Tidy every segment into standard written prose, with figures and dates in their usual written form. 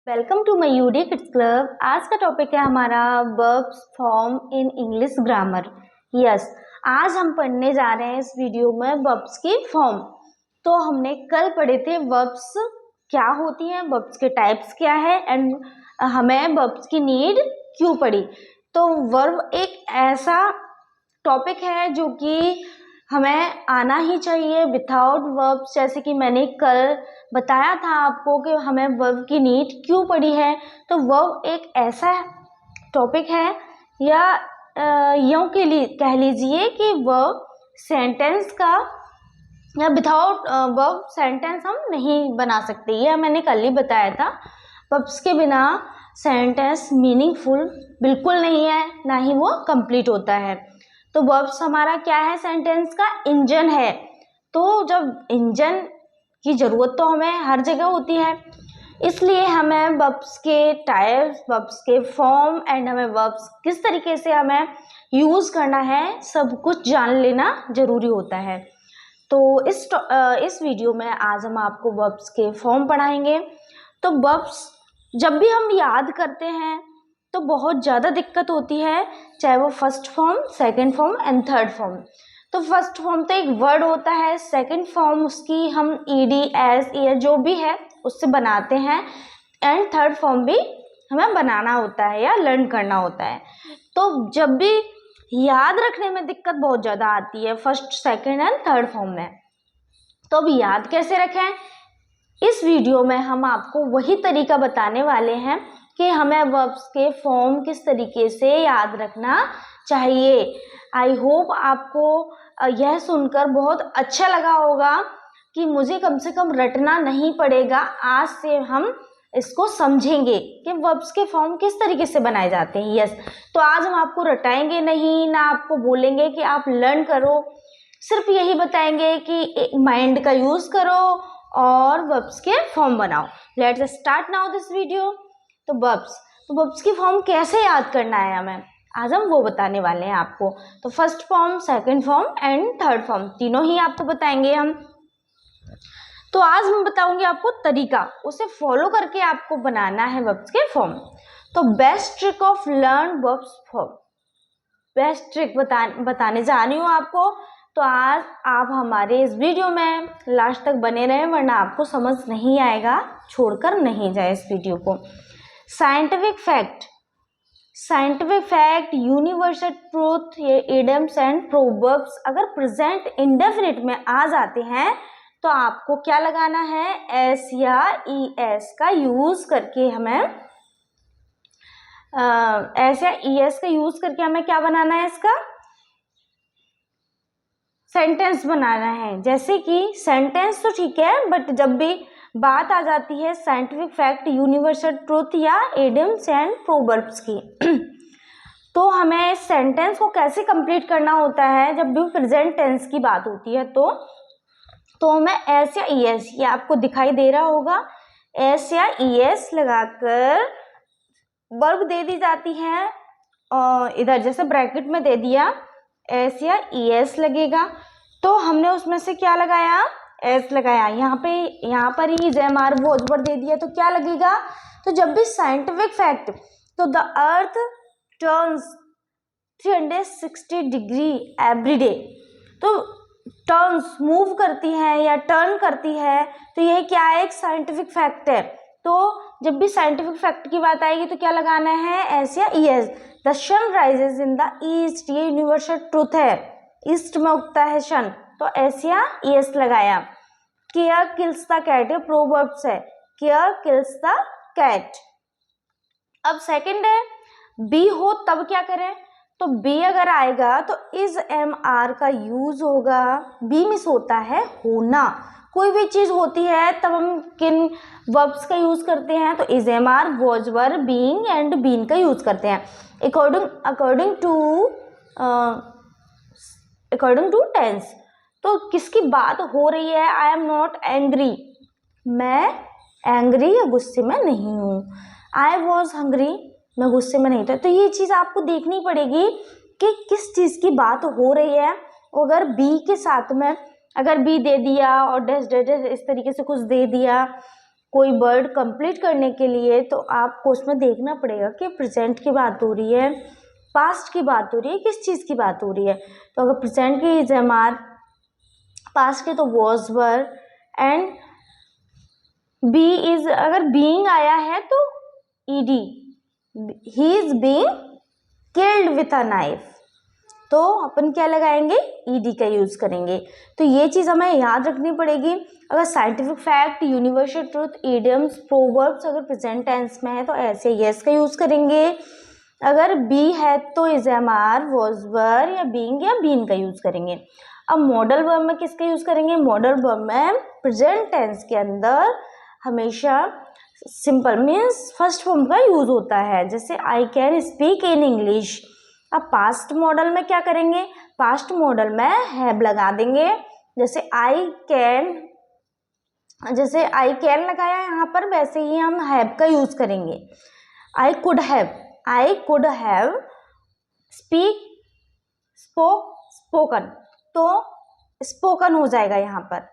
Welcome to Mayuri kids club. आज का topic है हमारा verbs form in English grammar. Yes, आज हम पढ़ने जा रहे हैं इस वीडियो में वर्ब्स की फॉर्म। तो हमने कल पढ़े थे वर्ब्स क्या होती हैं, वर्ब्स के टाइप्स क्या है एंड हमें वर्ब्स की नीड क्यों पड़ी। तो वर्ब एक ऐसा टॉपिक है जो कि हमें आना ही चाहिए। विदाउट वर्ब्स, जैसे कि मैंने कल बताया था आपको कि हमें वर्ब की नीड क्यों पड़ी है। तो वर्ब एक ऐसा टॉपिक है या यूं के लिए कह लीजिए कि वर्ब सेंटेंस का या विदाउट वर्ब सेंटेंस हम नहीं बना सकते। यह मैंने कल ही बताया था। वर्ब्स के बिना सेंटेंस मीनिंगफुल बिल्कुल नहीं है, ना ही वो कंप्लीट होता है। तो वर्ब्स हमारा क्या है, सेंटेंस का इंजन है। तो जब इंजन की जरूरत तो हमें हर जगह होती है, इसलिए हमें वर्ब्स के टाइप्स, वर्ब्स के फॉर्म एंड हमें वर्ब्स किस तरीके से हमें यूज करना है, सब कुछ जान लेना जरूरी होता है। तो इस वीडियो में आज हम आपको वर्ब्स के फॉर्म पढ़ाएंगे। तो वर्ब्स जब भी हम याद करते हैं तो बहुत ज़्यादा दिक्कत होती है, चाहे वो first form, second form and third form. तो फर्स्ट फॉर्म तो एक वर्ड होता है, सेकंड फॉर्म उसकी हम ईडी, एस, ई जो भी है उससे बनाते हैं, एंड थर्ड फॉर्म भी हमें बनाना होता है या लर्न करना होता है। तो जब भी याद रखने में दिक्कत बहुत ज़्यादा आती है first, second and third form में। तो अब याद कैसे रखें, इस वीडियो में हम आपको वही तरीका बताने वाले हैं कि हमें वर्ब्स के फॉर्म किस तरीके से याद रखना चाहिए। आई होप आपको यह सुनकर बहुत अच्छा लगा होगा कि मुझे कम से कम रटना नहीं पड़ेगा। आज से हम इसको समझेंगे कि वर्ब्स के फॉर्म किस तरीके से बनाए जाते हैं। यस, तो आज हम आपको रटाएंगे नहीं, ना आपको बोलेंगे कि आप लर्न करो, सिर्फ यही बताएंगे कि माइंड का यूज करो और वर्ब्स के फॉर्म बनाओ। Let's start now this video. तो वर्ब्स की फॉर्म कैसे याद करना है हमें, आज हम वो बताने वाले हैं आपको। तो first form, second form and third form तीनों ही आपको बताएंगे हम। तो आज मैं बताऊंगी आपको तरीका, उसे फॉलो करके आपको बनाना है वर्ब्स के फॉर्म। तो best trick of learn verbs form, best trick बताने जा रही हूँ आपको। तो आज आप हमारे इस वीडियो में लास्ट तक बने रहें, वरना आपको समझ नहीं आएगा, छोड़कर नहीं जाए इस वीडियो को। साइंटिफिक फैक्ट, यूनिवर्सल ट्रूथ, ये इडियम्स एंड प्रोवर्ब्स अगर प्रेजेंट इंडेफिनिट में आ जाते हैं तो आपको क्या लगाना है, एस या ई एस का यूज करके हमें एस या ई एस का यूज करके हमें क्या बनाना है, इसका सेंटेंस बनाना है। जैसे कि सेंटेंस तो ठीक है, बट जब भी बात आ जाती है साइंटिफिक फैक्ट, यूनिवर्सल ट्रूथ या इडियम्स एंड प्रोवर्ब्स की तो हमें सेंटेंस को कैसे कंप्लीट करना होता है जब भी प्रेजेंट टेंस की बात होती है। तो हमें एस या ई एस, ये आपको दिखाई दे रहा होगा, एस या ई एस लगाकर वर्ब दे दी जाती है। और इधर जैसे ब्रैकेट में दे दिया एस या ई एस लगेगा, तो हमने उसमें से क्या लगाया, एस लगाया। यहाँ पर ही जेमार वोजवर दे दिया, तो क्या लगेगा, तो जब भी साइंटिफिक फैक्ट, तो the earth turns 360 degree every day, तो टर्न्स मूव करती है या टर्न करती है, तो यह क्या है, एक साइंटिफिक फैक्ट है। तो जब भी साइंटिफिक फैक्ट की बात आएगी तो क्या लगाना है, एस या E S. The sun rises in the east, ये यूनिवर्सल ट्रूथ है, ईस्ट में उगता है सन, तो एस या ई एस लगाया। केयर किल्स द कैट, ये प्रोवर्ब्स है, केयर किल्स द कैट। अब सेकंड है, बी हो तब क्या करें, तो बी अगर आएगा तो इज एम आर का यूज होगा। बी मिस होता है होना, कोई भी चीज होती है तब हम किन वर्ब्स का यूज करते हैं, तो is am are, was were, being and been का यूज करते हैं अकॉर्डिंग टू टेंस। तो किसकी बात हो रही है, आई एम नॉट एंग्री, मैं एंग्री या गुस्से में नहीं हूँ। आई वॉज हंग्री, मैं गुस्से में नहीं था। तो ये चीज आपको देखनी पड़ेगी कि किस चीज की बात हो रही है। अगर बी के साथ में अगर बी दे दिया और डैश डैश इस तरीके से कुछ दे दिया, कोई वर्ड कंप्लीट करने के लिए तो आपको उसमें देखना पड़ेगा कि प्रेजेंट की बात हो रही है, पास्ट की बात हो रही है, किस चीज़ की बात हो रही है। तो अगर प्रेजेंट की इज एम आर, पास्ट के तो was were, and be is, अगर बीइंग आया है तो ED, he is being killed with a knife, तो अपन क्या लगाएंगे, ईडी का यूज करेंगे। तो ये चीज हमें याद रखनी पड़ेगी। अगर scientific fact, universal truth, idioms, proverbs अगर प्रेजेंट टेंस में है तो ऐसे यस का यूज करेंगे। अगर बी है तो is am are, was were या बीइंग या बीन का यूज करेंगे। अब मॉडल वर्ब में किसका यूज करेंगे, मॉडल वर्ब में प्रेजेंट टेंस के अंदर हमेशा सिंपल मीन्स फर्स्ट फॉर्म का यूज होता है, जैसे I can speak in English. अब पास्ट मॉडल में क्या करेंगे, पास्ट मॉडल में हैव लगा देंगे, जैसे आई कैन, जैसे आई कैन लगाया यहाँ पर वैसे ही हम हैव का यूज करेंगे। I could have speak, spoke, spoken, तो स्पोकन हो जाएगा यहाँ पर।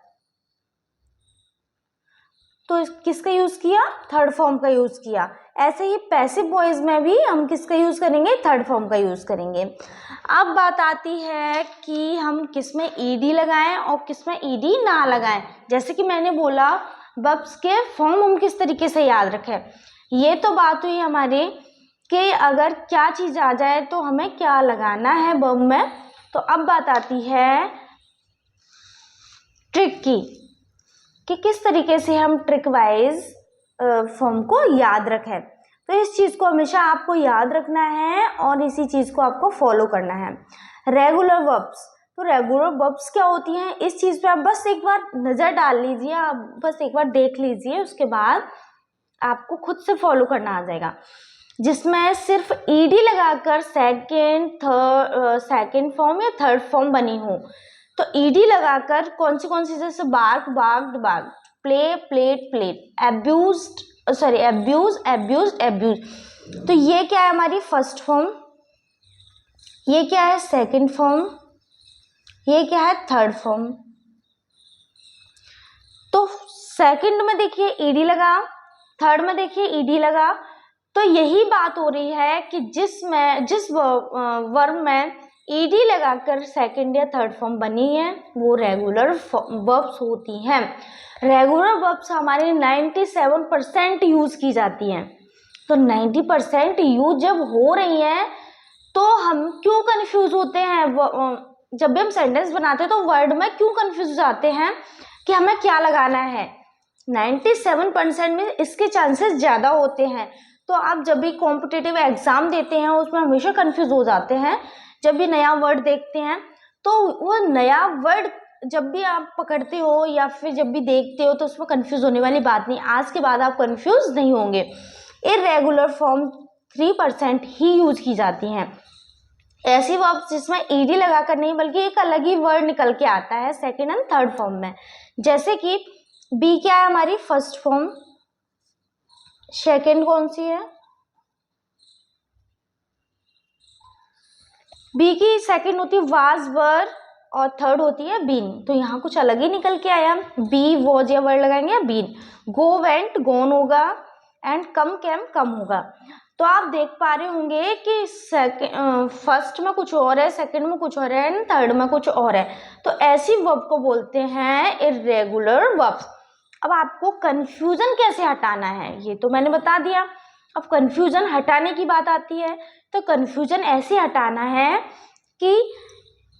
तो किसका यूज किया, थर्ड फॉर्म का यूज किया। ऐसे ही पैसिव वॉइस में भी हम किसका यूज करेंगे, थर्ड फॉर्म का यूज करेंगे। अब बात आती है कि हम किसमें ईडी लगाएं और किसमें ईडी ना लगाएं। जैसे कि मैंने बोला वर्ब्स के फॉर्म हम किस तरीके से याद रखें, ये तो बात हुई हमारी कि अगर क्या चीज आ जाए तो हमें क्या लगाना है वर्ब में। तो अब बात आती है ट्रिक की, कि किस तरीके से हम ट्रिक वाइज फॉर्म को याद रखें। तो इस चीज़ को हमेशा आपको याद रखना है और इसी चीज़ को आपको फॉलो करना है। रेगुलर वर्ब्स, तो रेगुलर वर्ब्स क्या होती हैं, इस चीज़ पे आप बस एक बार नज़र डाल लीजिए, आप बस एक बार देख लीजिए, उसके बाद आपको खुद से फॉलो करना आ जाएगा। जिसमें सिर्फ ईडी लगाकर सेकेंड फॉर्म या थर्ड फॉर्म बनी हो। तो ईडी लगाकर कौन सी जैसे bark, barked, bark, play, played, played, abuse. तो ये क्या है हमारी फर्स्ट फॉर्म, ये क्या है सेकंड फॉर्म, ये क्या है थर्ड फॉर्म। तो सेकंड में देखिए ईडी लगा, थर्ड में देखिए ईडी लगा। तो यही बात हो रही है कि जिस वर्ब में ईडी लगाकर सेकंड या थर्ड फॉर्म बनी है वो रेगुलर वर्ब्स होती हैं। रेगुलर वर्ब्स हमारे 97% यूज की जाती हैं। तो 90% यूज जब हो रही है तो हम क्यों कंफ्यूज होते हैं, जब भी हम सेंटेंस बनाते हैं तो वर्ड में क्यों कंफ्यूज जाते हैं कि हमें क्या लगाना है। 97% में इसके चांसेस ज़्यादा होते हैं। तो आप जब भी कॉम्पिटिटिव एग्जाम देते हैं उसमें हमेशा कंफ्यूज हो जाते हैं। जब भी नया वर्ड देखते हैं तो वो नया वर्ड जब भी आप पकड़ते हो या फिर जब भी देखते हो तो उसमें कंफ्यूज होने वाली बात नहीं। आज के बाद आप कंफ्यूज नहीं होंगे। इर्रेगुलर फॉर्म 3% ही यूज की जाती हैं। ऐसी वर्ब्स जिसमें ईडी लगाकर नहीं बल्कि एक अलग ही वर्ड निकल के आता है सेकेंड एंड थर्ड फॉर्म में। जैसे कि बी क्या है हमारी फर्स्ट फॉर्म, सेकेंड कौन सी है, बी की सेकेंड होती है वाज, वर, और थर्ड होती है बीन। तो यहाँ कुछ अलग ही निकल के आया। बी वॉज या वर्ड लगाएंगे या बीन। गो वेंट गोन होगा, एंड कम कैम कम होगा। तो आप देख पा रहे होंगे कि फर्स्ट में कुछ और है, सेकंड में कुछ और है, एंड थर्ड में कुछ और है। तो ऐसी वर्ब को बोलते हैं इर्रेगुलर वर्ब्स। अब आपको कंफ्यूजन कैसे हटाना है ये तो मैंने बता दिया। अब कंफ्यूजन हटाने की बात आती है तो कंफ्यूजन ऐसे हटाना है कि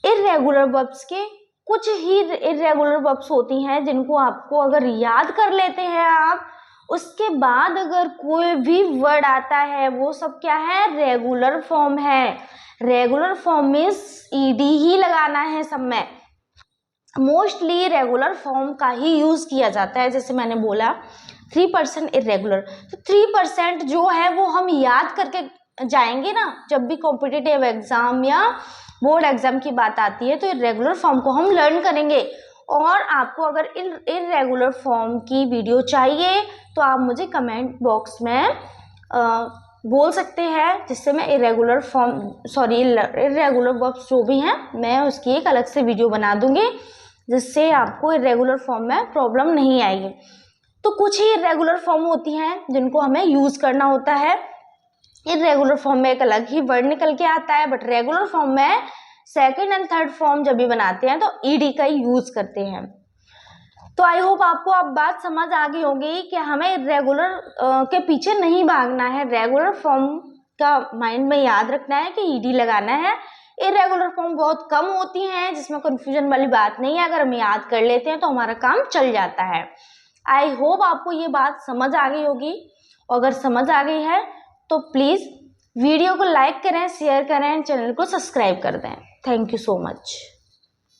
इर्रेगुलर वर्ब्स के कुछ ही इर्रेगुलर वर्ब्स होती हैं जिनको आपको अगर याद कर लेते हैं आप, उसके बाद अगर कोई भी वर्ड आता है वो सब क्या है, रेगुलर फॉर्म है। रेगुलर फॉर्म में ईडी ही लगाना है सब में। मोस्टली रेगुलर फॉर्म का ही यूज किया जाता है। जैसे मैंने बोला 3% इरेगुलर, तो 3% जो है वो हम याद करके जाएंगे ना। जब भी कॉम्पिटिटिव एग्जाम या बोर्ड एग्जाम की बात आती है तो इरेगुलर फॉर्म को हम लर्न करेंगे। और आपको अगर इरेगुलर फॉर्म की वीडियो चाहिए तो आप मुझे कमेंट बॉक्स में बोल सकते हैं, जिससे मैं इरेगुलर वर्ब्स जो भी हैं मैं उसकी एक अलग से वीडियो बना दूंगी, जिससे आपको इरेगुलर फॉर्म में प्रॉब्लम नहीं आएगी। तो कुछ ही इर्रेगुलर फॉर्म होती हैं जिनको हमें यूज करना होता है। इर्रेगुलर फॉर्म में एक अलग ही वर्ड निकल के आता है, बट रेगुलर फॉर्म में सेकंड एंड थर्ड फॉर्म जब भी बनाते हैं तो ईडी का ही यूज करते हैं। तो आई होप आपको अब बात समझ आ गई होगी कि हमें इर्रेगुलर के पीछे नहीं भागना है, रेगुलर फॉर्म का माइंड में याद रखना है कि ईडी लगाना है। इर्रेगुलर फॉर्म बहुत कम होती हैं जिसमें कंफ्यूजन वाली बात नहीं है, अगर हम याद कर लेते हैं तो हमारा काम चल जाता है। आई होप आपको ये बात समझ आ गई होगी, अगर समझ आ गई है तो प्लीज़ वीडियो को लाइक करें, शेयर करें, चैनल को सब्सक्राइब कर दें। Thank you so much.